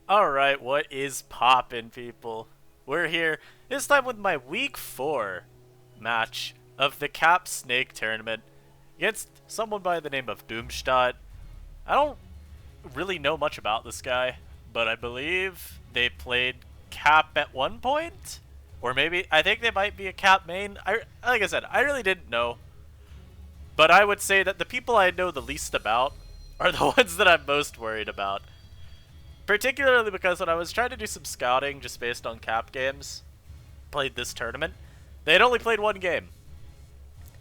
Alright, what is poppin', people? We're here, this time with my Week 4 match of the Cap Snake Tournament against someone by the name of Doomstadt. I don't really know much about this guy, but I believe they played Cap at one point? Or maybe, I think they might be a Cap main. Like I said, I really didn't know. But I would say that the people I know the least about are the ones that I'm most worried about. Particularly because when I was trying to do some scouting just based on Cap games, played this tournament, they had only played one game.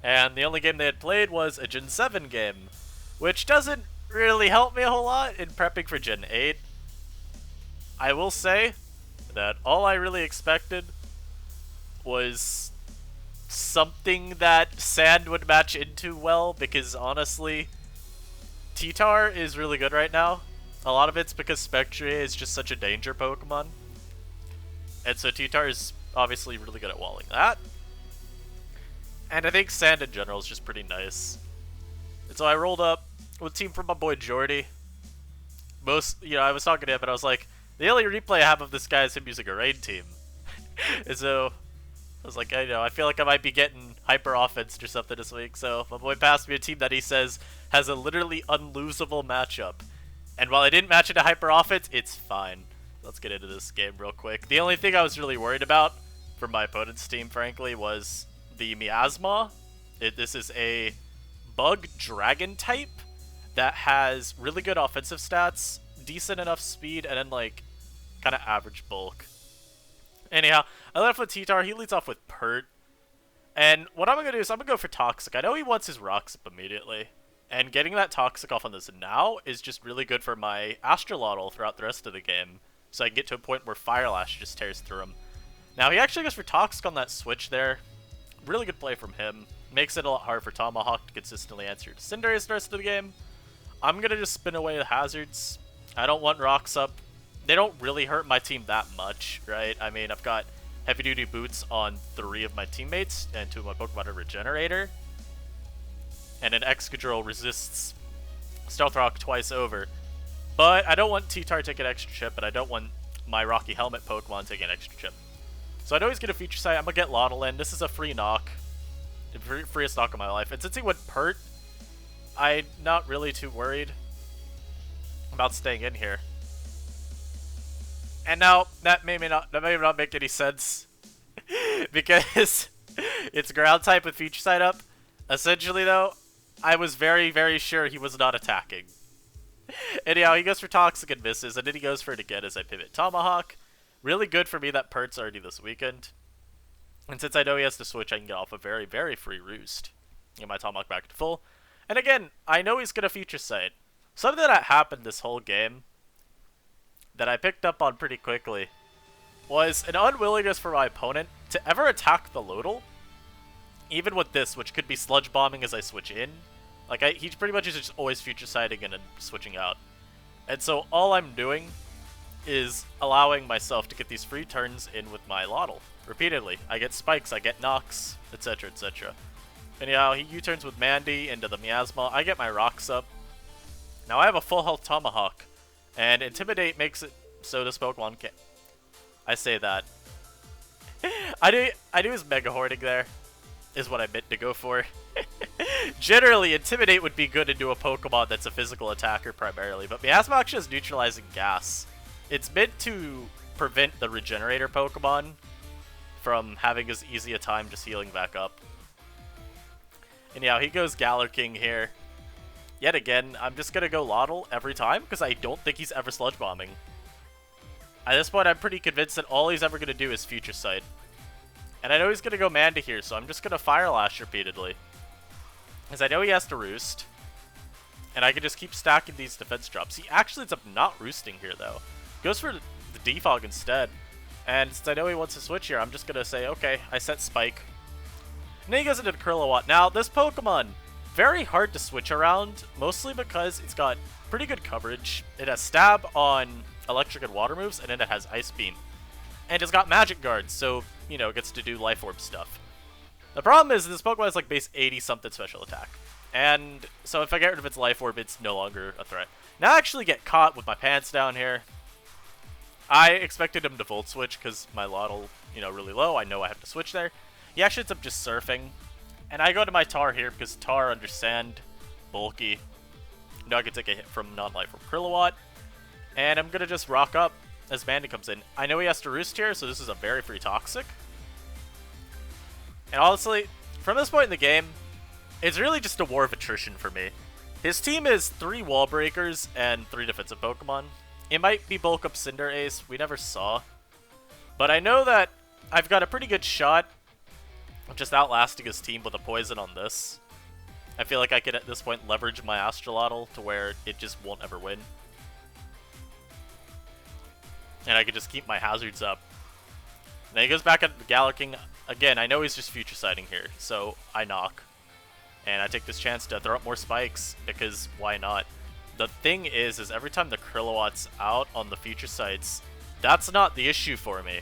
And the only game they had played was a Gen 7 game, which doesn't really help me a whole lot in prepping for Gen 8. I will say that all I really expected was something that Sand would match into well, because honestly, T-Tar is really good right now. A lot of it's because Spectre is just such a danger Pokemon. And so T-Tar is obviously really good at walling that. And I think Sand in general is just pretty nice. And so I rolled up with a team from my boy Jordy. I was talking to him and I was like, the only replay I have of this guy is him using a rain team. And so I was like, I feel like I might be getting hyper offense or something this week. So my boy passed me a team that he says has a literally unlosable matchup. And while I didn't match it to hyper offense, it's fine. Let's get into this game real quick. The only thing I was really worried about for my opponent's team, frankly, was the Miasma. This is a bug dragon type that has really good offensive stats, decent enough speed, and then like kind of average bulk. Anyhow, I left with T-Tar. He leads off with Pert. And what I'm going to do is I'm going to go for Toxic. I know he wants his Rocks up immediately. And getting that Toxic off on this now is just really good for my Astrolotl throughout the rest of the game. So I can get to a point where Fire Lash just tears through him. Now he actually goes for Toxic on that switch there. Really good play from him. Makes it a lot harder for Tomahawk to consistently answer Cinderace the rest of the game. I'm going to just spin away the hazards. I don't want Rocks up. They don't really hurt my team that much, right? I mean, I've got Heavy Duty Boots on 3 of my teammates, and 2 of my Pokemon are Regenerator. And an Excadrill resists Stealth Rock twice over. But I don't want T-Tar to take an extra chip, and I don't want my Rocky Helmet Pokemon to take an extra chip. So I know he's going to Feature Sight. I'm going to get Lottle in. This is a free knock. The freest knock of my life. And since he went Pert, I'm not really too worried about staying in here. And now, that may not make any sense. Because it's Ground type with Feature Sight up. Essentially, though, I was very, very sure he was not attacking. Anyhow, he goes for Toxic and misses, and then he goes for it again as I pivot Tomahawk. Really good for me that Pert's already this weekend. And since I know he has to switch, I can get off a very, very free Roost. Get my Tomahawk back to full. And again, I know he's going to Feature Sight. Something that happened this whole game that I picked up on pretty quickly was an unwillingness for my opponent to ever attack the Lodal. Even with this, which could be Sludge Bombing as I switch in. Like, he pretty much is just always Future Sighting and then switching out. And so all I'm doing is allowing myself to get these free turns in with my Lottle. Repeatedly. I get Spikes, I get Knocks, etc, etc. Anyhow, he U-turns with Mandy into the Miasma. I get my Rocks up. Now I have a full health Tomahawk. And Intimidate makes it so this Pokemon can't... I say that. I knew his Mega Hoarding there is what I meant to go for. Generally, Intimidate would be good into a Pokemon that's a physical attacker primarily, but Miasma actually has Neutralizing Gas. It's meant to prevent the Regenerator Pokemon from having as easy a time just healing back up. Anyhow, he goes Galar King here. Yet again, I'm just going to go Lottle every time, because I don't think he's ever Sludge Bombing. At this point, I'm pretty convinced that all he's ever going to do is Future Sight. And I know he's going to go Manda here, so I'm just going to Fire Lash repeatedly. Because I know he has to Roost. And I can just keep stacking these defense drops. He actually ends up not roosting here, though. Goes for the Defog instead. And since I know he wants to switch here, I'm just going to say, okay, I set Spike. And then he goes into the Curlawat. Now, this Pokemon, very hard to switch around, mostly because it's got pretty good coverage. It has Stab on Electric and Water moves, and then it has Ice Beam. And it's got Magic Guard, so, you know, it gets to do Life Orb stuff. The problem is this Pokemon has like base 80-something special attack. And so if I get rid of its Life Orb, it's no longer a threat. Now I actually get caught with my pants down here. I expected him to Volt Switch because my Lottle, really low. I know I have to switch there. He actually ends up just surfing. And I go to my Tar here because Tar, understand, bulky. Now I can take a hit from non-life from Krilliwatt. And I'm going to just rock up as Mandy comes in. I know he has to Roost here, so this is a very free Toxic. And honestly, from this point in the game, it's really just a war of attrition for me. His team is 3 Wall Breakers and 3 defensive Pokemon. It might be bulk up Cinderace, we never saw. But I know that I've got a pretty good shot of just outlasting his team with a poison on this. I feel like I could at this point leverage my Astrolotl to where it just won't ever win. And I could just keep my hazards up. Now he goes back at the Galar King. Again, I know he's just future sighting here, so I knock. And I take this chance to throw up more spikes, because why not? The thing is every time the Krilliwatt's out on the future sights, that's not the issue for me.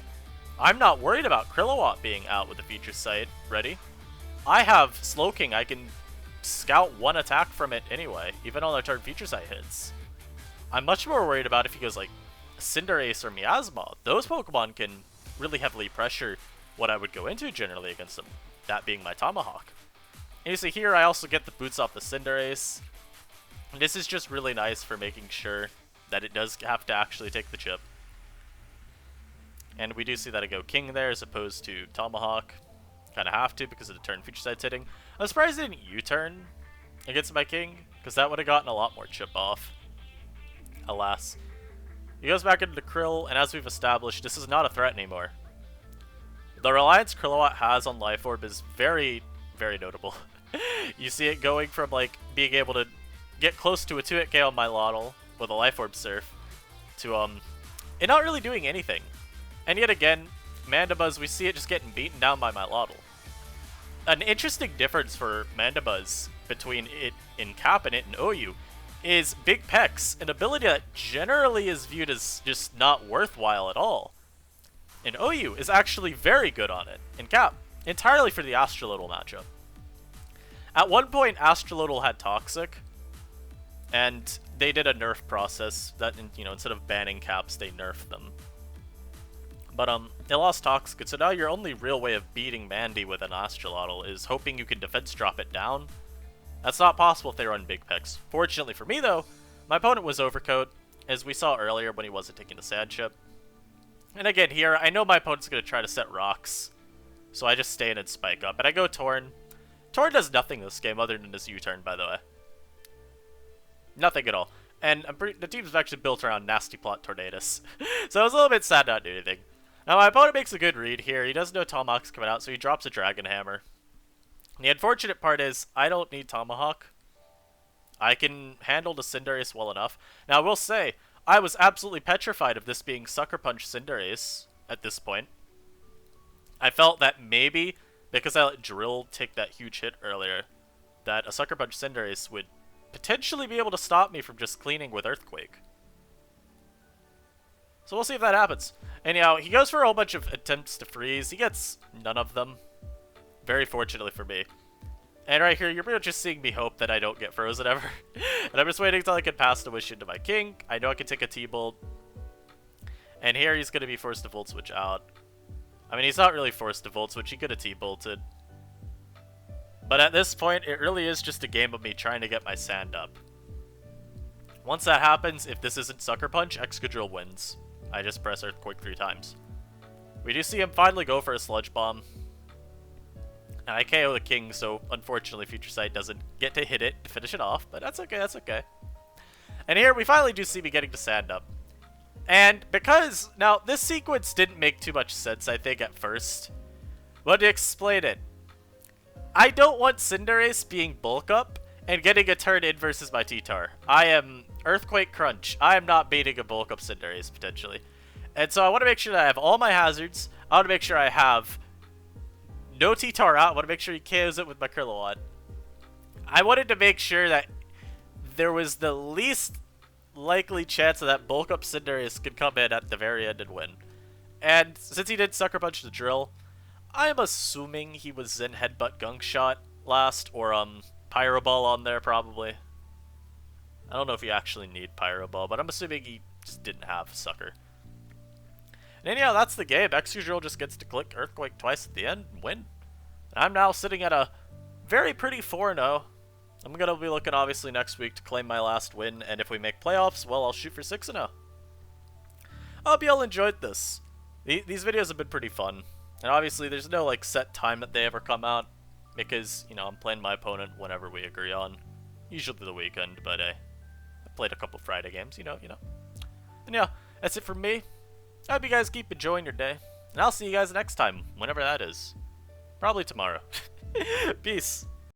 I'm not worried about Krilliwatt being out with the future sight. Ready? I have Slowking. I can scout 1 attack from it anyway, even on the turn future sight hits. I'm much more worried about if he goes like Cinderace or Miasma. Those Pokemon can really heavily pressure what I would go into generally against them, that being my Tomahawk. And you see here, I also get the boots off the Cinderace. And this is just really nice for making sure that it does have to actually take the chip. And we do see that I go King there as opposed to Tomahawk. Kind of have to because of the turn future side's hitting. I'm surprised I didn't U-turn against my King, because that would have gotten a lot more chip off. Alas. He goes back into the Krill, and as we've established, this is not a threat anymore. The reliance Krilliwatt has on Life Orb is very, very notable. You see it going from like being able to get close to a 2-hit KO on my Lottle with a Life Orb Surf to it not really doing anything. And yet again, Mandibuzz, we see it just getting beaten down by my Lottle. An interesting difference for Mandibuzz between it in Cap and it in OU is Big Pecs, an ability that generally is viewed as just not worthwhile at all. In OU is actually very good on it. In Cap, entirely for the Astrolotl matchup. At one point, Astrolotl had Toxic, and they did a nerf process that, instead of banning Caps, they nerfed them. But they lost Toxic, so now your only real way of beating Mandy with an Astrolotl is hoping you can defense drop it down. That's not possible if they run Big Pecs. Fortunately for me though, my opponent was Overcoat, as we saw earlier when he wasn't taking the Sand Chip. And again here, I know my opponent's going to try to set rocks, so I just stay in and spike up. And I go Torn. Torn does nothing this game other than his U-turn, by the way. Nothing at all. And the team's actually built around Nasty Plot Tornadus. So I was a little bit sad not to do anything. Now my opponent makes a good read here. He doesn't know Tomahawk's coming out, so he drops a Dragon Hammer. And the unfortunate part is, I don't need Tomahawk. I can handle the Cinderace well enough. Now I will say, I was absolutely petrified of this being Sucker Punch Cinderace at this point. I felt that maybe, because I let Drill take that huge hit earlier, that a Sucker Punch Cinderace would potentially be able to stop me from just cleaning with Earthquake. So we'll see if that happens. Anyhow, he goes for a whole bunch of attempts to freeze. He gets none of them. Very fortunately for me. And right here, you're pretty much just seeing me hope that I don't get frozen ever. And I'm just waiting until I can pass the Wish into my King. I know I can take a T-Bolt. And here he's going to be forced to Volt Switch out. I mean, he's not really forced to Volt Switch. He could have T-Bolted. But at this point, it really is just a game of me trying to get my Sand up. Once that happens, if this isn't Sucker Punch, Excadrill wins. I just press Earthquake 3 times. We do see him finally go for a Sludge Bomb. Now, I KO the King, so unfortunately Future Sight doesn't get to hit it to finish it off, but that's okay, that's okay. And here we finally do see me getting to Sand up. And because, now this sequence didn't make too much sense, I think, at first. But to explain it, I don't want Cinderace being bulk up and getting a turn in versus my T-Tar. I am Earthquake Crunch. I am not beating a bulk up Cinderace, potentially. And so I want to make sure that I have all my hazards. I want to make sure I have no T-Tar out. I want to make sure he KOs it with my Krilliwatt. I wanted to make sure that there was the least likely chance that bulk up Cinderace could come in at the very end and win. And since he did Sucker Punch the Drill, I'm assuming he was Zen Headbutt Gunk Shot last, or Pyro Ball on there probably. I don't know if you actually need Pyro Ball, but I'm assuming he just didn't have Sucker. And yeah, that's the game. X-Usual just gets to click Earthquake twice at the end and win. And I'm now sitting at a very pretty 4-0. I'm going to be looking, obviously, next week to claim my last win, and if we make playoffs, well, I'll shoot for 6-0. I hope you all enjoyed this. These videos have been pretty fun. And obviously, there's no, like, set time that they ever come out, because, you know, I'm playing my opponent whenever we agree on. Usually the weekend, but I played a couple Friday games, you know. And yeah, that's it from me. I hope you guys keep enjoying your day, and I'll see you guys next time, whenever that is. Probably tomorrow. Peace.